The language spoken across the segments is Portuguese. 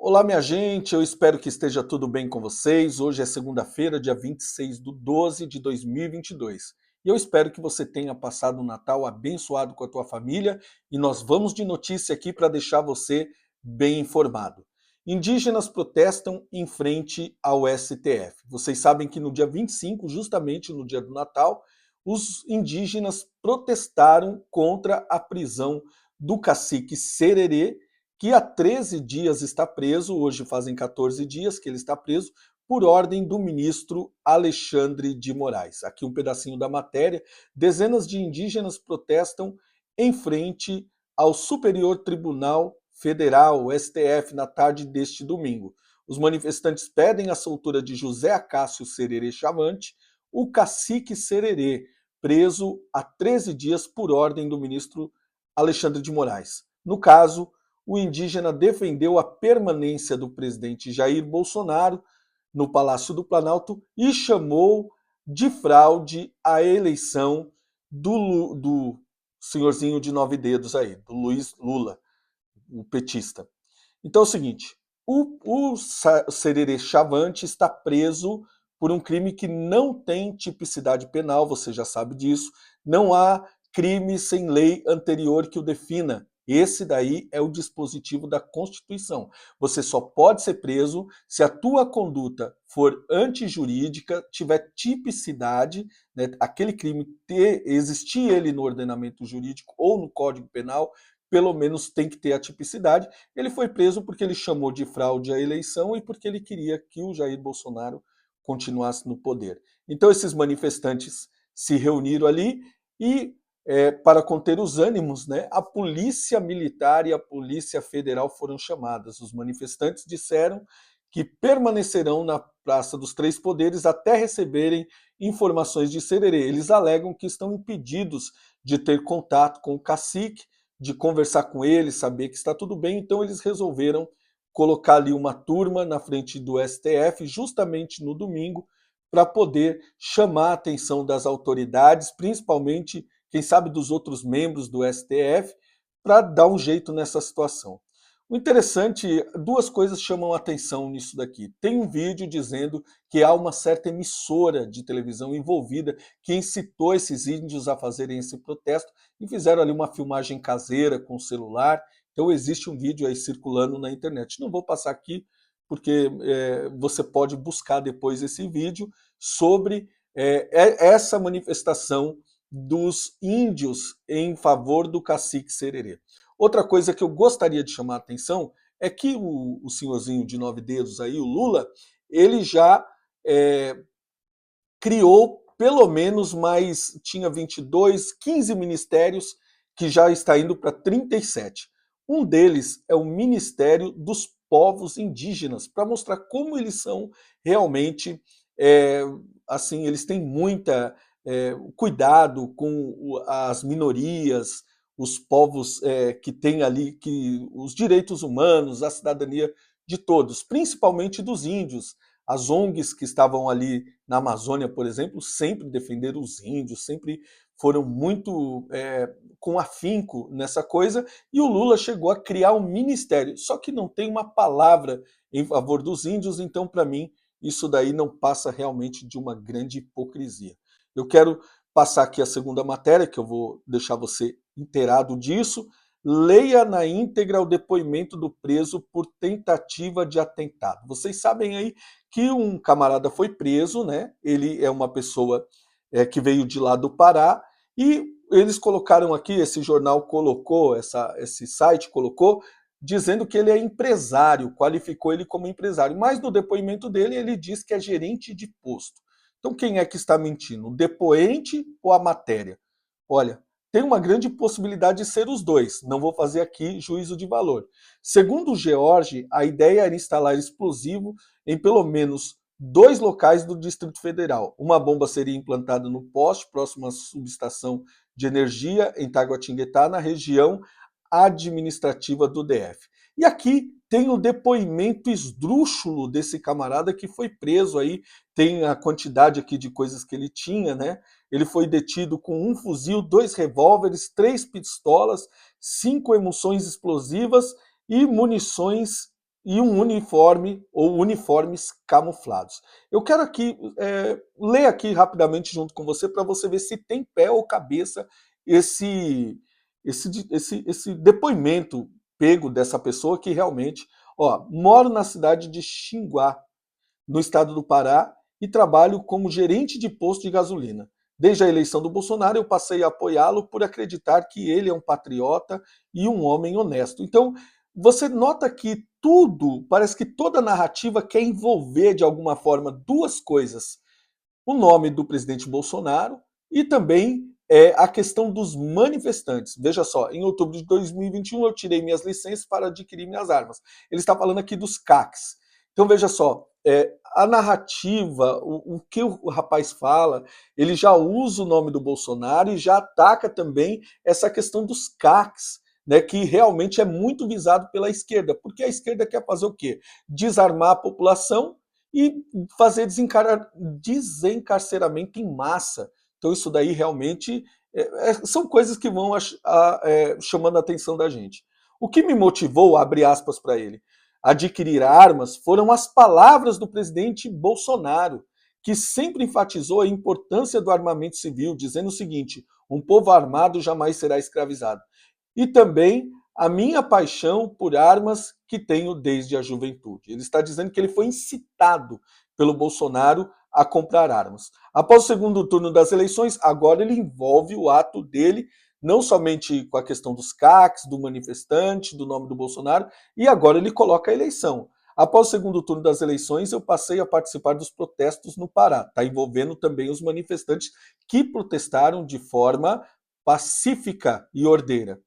Olá, minha gente, eu espero que esteja tudo bem com vocês. Hoje é segunda-feira, dia 26/12 de 2022. E eu espero que você tenha passado um Natal abençoado com a tua família e nós vamos de notícia aqui para deixar você bem informado. Indígenas protestam em frente ao STF. Vocês sabem que no dia 25, justamente no dia do Natal, os indígenas protestaram contra a prisão do cacique Sererê, que há 13 dias está preso, hoje fazem 14 dias que ele está preso, por ordem do ministro Alexandre de Moraes. Aqui um pedacinho da matéria. Dezenas de indígenas protestam em frente ao Superior Tribunal Federal, STF, na tarde deste domingo. Os manifestantes pedem a soltura de José Acácio Sererê Chavante, o cacique Sererê, preso há 13 dias por ordem do ministro Alexandre de Moraes. No caso, o indígena defendeu a permanência do presidente Jair Bolsonaro no Palácio do Planalto e chamou de fraude a eleição do senhorzinho de 9 dedos aí, do Luiz Lula, o petista. Então é o seguinte, o Sererê Chavante está preso por um crime que não tem tipicidade penal, você já sabe disso, não há crime sem lei anterior que o defina. Esse daí é o dispositivo da Constituição. Você só pode ser preso se a tua conduta for antijurídica, tiver tipicidade, né, aquele crime existir ele no ordenamento jurídico ou no Código Penal, pelo menos tem que ter a tipicidade. Ele foi preso porque ele chamou de fraude a eleição e porque ele queria que o Jair Bolsonaro continuasse no poder. Então esses manifestantes se reuniram ali e, para conter os ânimos, né, a polícia militar e a polícia federal foram chamadas. Os manifestantes disseram que permanecerão na Praça dos Três Poderes até receberem informações de Sererê. Eles alegam que estão impedidos de ter contato com o cacique, de conversar com ele, saber que está tudo bem, então eles resolveram colocar ali uma turma na frente do STF, justamente no domingo, para poder chamar a atenção das autoridades, principalmente, quem sabe, dos outros membros do STF, para dar um jeito nessa situação. O interessante, duas coisas chamam a atenção nisso daqui. Tem um vídeo dizendo que há uma certa emissora de televisão envolvida que incitou esses índios a fazerem esse protesto e fizeram ali uma filmagem caseira com o celular. Então existe um vídeo aí circulando na internet. Não vou passar aqui porque você pode buscar depois esse vídeo sobre essa manifestação dos índios em favor do cacique Sererê. Outra coisa que eu gostaria de chamar a atenção é que o senhorzinho de 9 dedos aí, o Lula, ele já criou pelo menos mais, tinha 22, 15 ministérios, que já está indo para 37. Um deles é o Ministério dos Povos Indígenas, para mostrar como eles são realmente, assim, eles têm muita cuidado com as minorias, os povos que têm ali os direitos humanos, a cidadania de todos, principalmente dos índios. As ONGs que estavam ali na Amazônia, por exemplo, sempre defenderam os índios, sempre foram muito com afinco nessa coisa, e o Lula chegou a criar um ministério, só que não tem uma palavra em favor dos índios, então, para mim, isso daí não passa realmente de uma grande hipocrisia. Eu quero passar aqui a segunda matéria, que eu vou deixar você inteirado disso. Leia na íntegra o depoimento do preso por tentativa de atentado. Vocês sabem aí que um camarada foi preso, né? Ele é uma pessoa que veio de lá do Pará, e eles colocaram aqui, esse jornal colocou, esse site colocou, dizendo que ele é empresário, qualificou ele como empresário, mas no depoimento dele ele diz que é gerente de posto. Então quem é que está mentindo? O depoente ou a matéria? Olha, tem uma grande possibilidade de ser os dois, não vou fazer aqui juízo de valor. Segundo o George, a ideia era instalar explosivo em pelo menos 2 locais do Distrito Federal. Uma bomba seria implantada no poste, próximo à subestação de energia em Taguatinguetá, na região administrativa do DF. E aqui tem o depoimento esdrúxulo desse camarada que foi preso aí, tem a quantidade aqui de coisas que ele tinha, né? Ele foi detido com 1 fuzil, 2 revólveres, 3 pistolas, 5 munições explosivas e munições e um uniforme ou uniformes camuflados. Eu quero aqui ler aqui rapidamente junto com você para você ver se tem pé ou cabeça esse depoimento pego dessa pessoa que realmente, ó, moro na cidade de Xinguá, no estado do Pará, e trabalho como gerente de posto de gasolina. Desde a eleição do Bolsonaro, eu passei a apoiá-lo por acreditar que ele é um patriota e um homem honesto. Então, você nota que tudo, parece que toda narrativa quer envolver de alguma forma duas coisas: o nome do presidente Bolsonaro e também a questão dos manifestantes. Veja só, em outubro de 2021 eu tirei minhas licenças para adquirir minhas armas. Ele está falando aqui dos CACs. Então veja só, a narrativa, o que o rapaz fala, ele já usa o nome do Bolsonaro e já ataca também essa questão dos CACs, né, que realmente é muito visado pela esquerda, porque a esquerda quer fazer o quê? Desarmar a população e fazer desencarceramento em massa. Então isso daí realmente são coisas que vão chamando a atenção da gente. O que me motivou, abre aspas para ele, a adquirir armas foram as palavras do presidente Bolsonaro, que sempre enfatizou a importância do armamento civil, dizendo o seguinte: um povo armado jamais será escravizado. E também a minha paixão por armas que tenho desde a juventude. Ele está dizendo que ele foi incitado pelo Bolsonaro a comprar armas. Após o segundo turno das eleições, agora ele envolve o ato dele, não somente com a questão dos CACs, do manifestante, do nome do Bolsonaro, e agora ele coloca a eleição. Após o segundo turno das eleições, eu passei a participar dos protestos no Pará. Está envolvendo também os manifestantes que protestaram de forma pacífica e ordeira.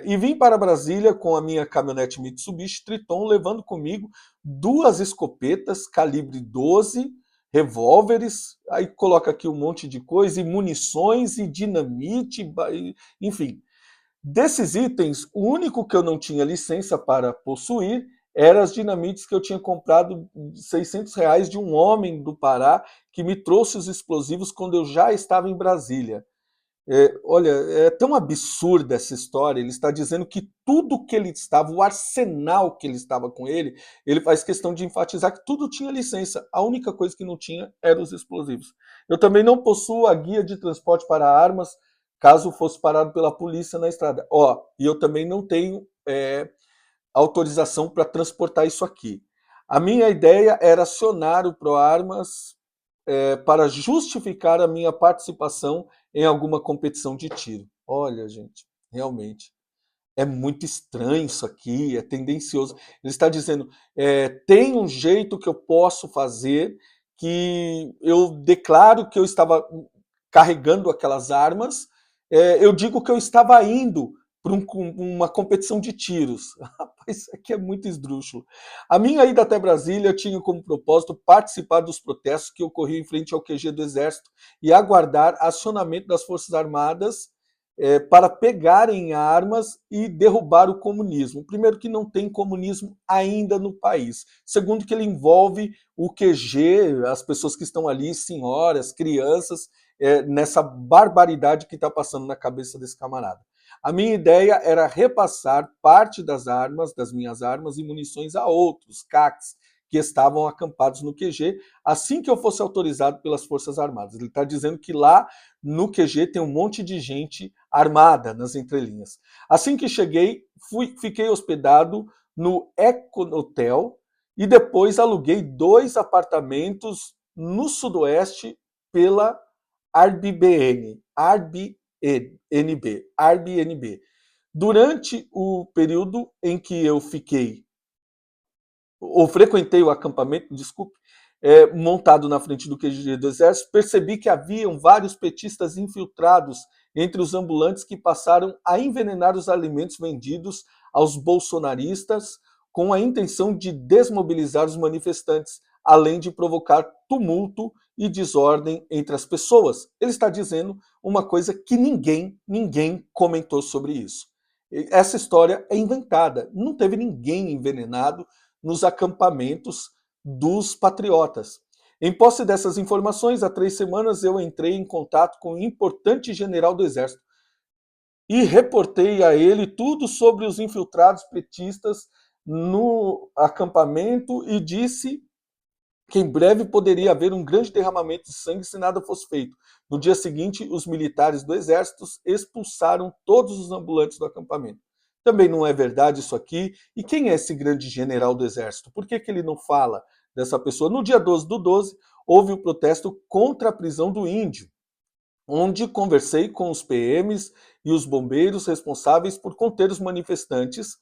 E vim para Brasília com a minha caminhonete Mitsubishi Triton, levando comigo 2 escopetas calibre 12, revólveres, aí coloca aqui um monte de coisa, e munições, e dinamite, enfim. Desses itens, o único que eu não tinha licença para possuir eram as dinamites que eu tinha comprado R$ 600 de um homem do Pará que me trouxe os explosivos quando eu já estava em Brasília. Olha, é tão absurda essa história. Ele está dizendo que tudo que ele estava, o arsenal que ele estava com ele faz questão de enfatizar que tudo tinha licença. A única coisa que não tinha eram os explosivos. Eu também não possuo a guia de transporte para armas, caso fosse parado pela polícia na estrada. E eu também não tenho autorização para transportar isso aqui. A minha ideia era acionar o ProArmas para justificar a minha participação em alguma competição de tiro. Olha, gente, realmente é muito estranho isso aqui, é tendencioso. Ele está dizendo, tem um jeito que eu posso fazer, que eu declaro que eu estava carregando aquelas armas, eu digo que eu estava indo para uma competição de tiros. Rapaz, isso aqui é muito esdrúxulo. A minha ida até Brasília tinha como propósito participar dos protestos que ocorriam em frente ao QG do Exército e aguardar acionamento das Forças Armadas para pegarem armas e derrubar o comunismo. Primeiro, que não tem comunismo ainda no país. Segundo, que ele envolve o QG, as pessoas que estão ali, senhoras, crianças, nessa barbaridade que está passando na cabeça desse camarada. A minha ideia era repassar parte das armas, das minhas armas e munições a outros CACs que estavam acampados no QG, assim que eu fosse autorizado pelas Forças Armadas. Ele está dizendo que lá no QG tem um monte de gente armada nas entrelinhas. Assim que cheguei, fiquei hospedado no Eco Hotel e depois aluguei 2 apartamentos no Sudoeste pela Airbnb. Durante o período em que eu frequentei o acampamento, montado na frente do QG do Exército, percebi que haviam vários petistas infiltrados entre os ambulantes que passaram a envenenar os alimentos vendidos aos bolsonaristas com a intenção de desmobilizar os manifestantes, além de provocar tumulto e desordem entre as pessoas. Ele está dizendo uma coisa que ninguém comentou sobre isso. Essa história é inventada. Não teve ninguém envenenado nos acampamentos dos patriotas. Em posse dessas informações, há 3 semanas eu entrei em contato com um importante general do Exército e reportei a ele tudo sobre os infiltrados petistas no acampamento e disse que em breve poderia haver um grande derramamento de sangue se nada fosse feito. No dia seguinte, os militares do exército expulsaram todos os ambulantes do acampamento. Também não é verdade isso aqui. E quem é esse grande general do exército? Por que ele não fala dessa pessoa? No dia 12 do 12, houve um protesto contra a prisão do índio, onde conversei com os PMs e os bombeiros responsáveis por conter os manifestantes,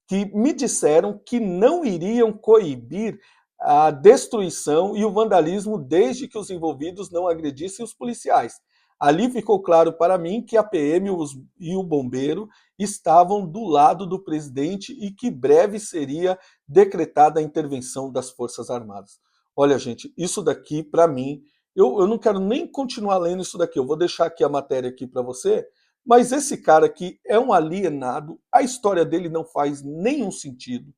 que me disseram que não iriam coibir a destruição e o vandalismo desde que os envolvidos não agredissem os policiais. Ali ficou claro para mim que a PM e o bombeiro estavam do lado do presidente e que breve seria decretada a intervenção das Forças Armadas. Olha, gente, isso daqui, para mim, eu não quero nem continuar lendo isso daqui, eu vou deixar aqui a matéria aqui para você, mas esse cara aqui é um alienado, a história dele não faz nenhum sentido.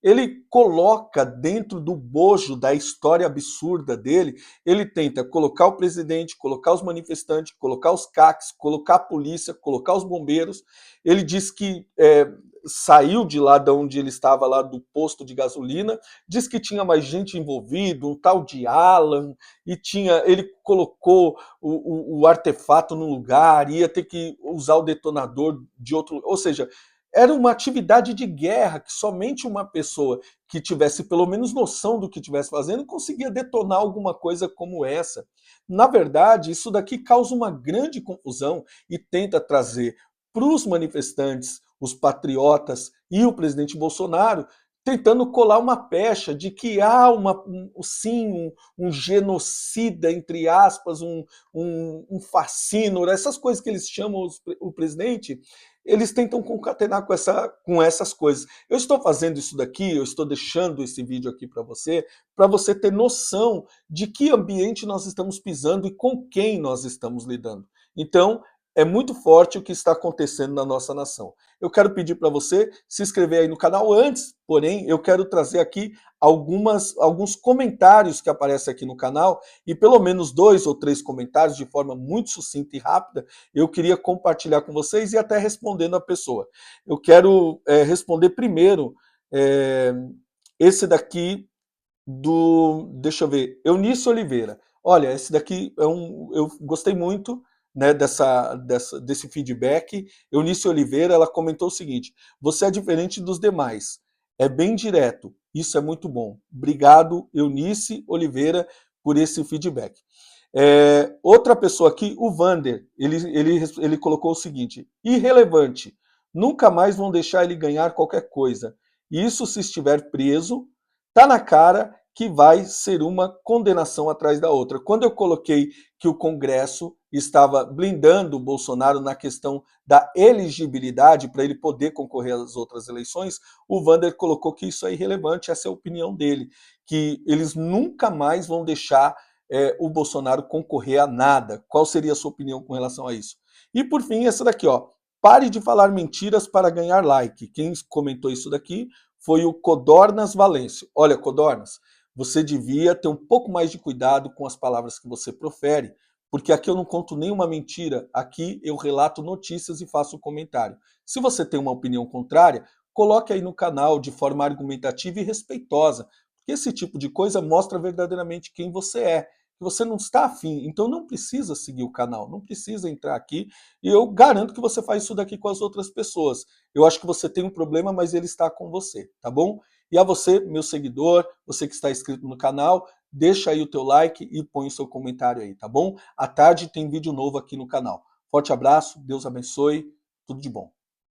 Ele coloca dentro do bojo da história absurda dele, ele tenta colocar o presidente, colocar os manifestantes, colocar os CACs, colocar a polícia, colocar os bombeiros. Ele diz que saiu de lá de onde ele estava, lá do posto de gasolina, diz que tinha mais gente envolvida, um tal de Alan, e ele colocou o artefato no lugar, ia ter que usar o detonador de outro, ou seja, era uma atividade de guerra que somente uma pessoa que tivesse pelo menos noção do que estivesse fazendo conseguia detonar alguma coisa como essa. Na verdade, isso daqui causa uma grande confusão e tenta trazer para os manifestantes, os patriotas e o presidente Bolsonaro, tentando colar uma pecha de que há um genocida, entre aspas, um fascínio, essas coisas que eles chamam o presidente, eles tentam concatenar com essas coisas. Eu estou fazendo isso daqui, eu estou deixando esse vídeo aqui para você ter noção de que ambiente nós estamos pisando e com quem nós estamos lidando. Então, é muito forte o que está acontecendo na nossa nação. Eu quero pedir para você se inscrever aí no canal. Antes, porém, eu quero trazer aqui alguns comentários que aparecem aqui no canal, e pelo menos 2 ou 3 comentários de forma muito sucinta e rápida, eu queria compartilhar com vocês e até respondendo a pessoa. Eu quero responder primeiro esse daqui deixa eu ver, Eunice Oliveira. Olha, esse daqui eu gostei muito, né, desse feedback. Eunice Oliveira, ela comentou o seguinte: você é diferente dos demais, é bem direto, isso é muito bom. Obrigado, Eunice Oliveira, por esse feedback. Outra pessoa aqui, o Vander, ele colocou o seguinte: irrelevante, nunca mais vão deixar ele ganhar qualquer coisa. Isso se estiver preso, tá na cara que vai ser uma condenação atrás da outra. Quando eu coloquei que o Congresso estava blindando o Bolsonaro na questão da elegibilidade para ele poder concorrer às outras eleições, o Vander colocou que isso é irrelevante, essa é a opinião dele, que eles nunca mais vão deixar o Bolsonaro concorrer a nada. Qual seria a sua opinião com relação a isso? E por fim, essa daqui, ó. Pare de falar mentiras para ganhar like. Quem comentou isso daqui foi o Codornas Valêncio. Olha, Codornas, você devia ter um pouco mais de cuidado com as palavras que você profere, porque aqui eu não conto nenhuma mentira, aqui eu relato notícias e faço um comentário. Se você tem uma opinião contrária, coloque aí no canal de forma argumentativa e respeitosa, porque esse tipo de coisa mostra verdadeiramente quem você é. Que você não está afim, então não precisa seguir o canal, não precisa entrar aqui, e eu garanto que você faz isso daqui com as outras pessoas. Eu acho que você tem um problema, mas ele está com você, tá bom? E a você, meu seguidor, você que está inscrito no canal, deixa aí o teu like e põe o seu comentário aí, tá bom? À tarde tem vídeo novo aqui no canal. Forte abraço, Deus abençoe, tudo de bom.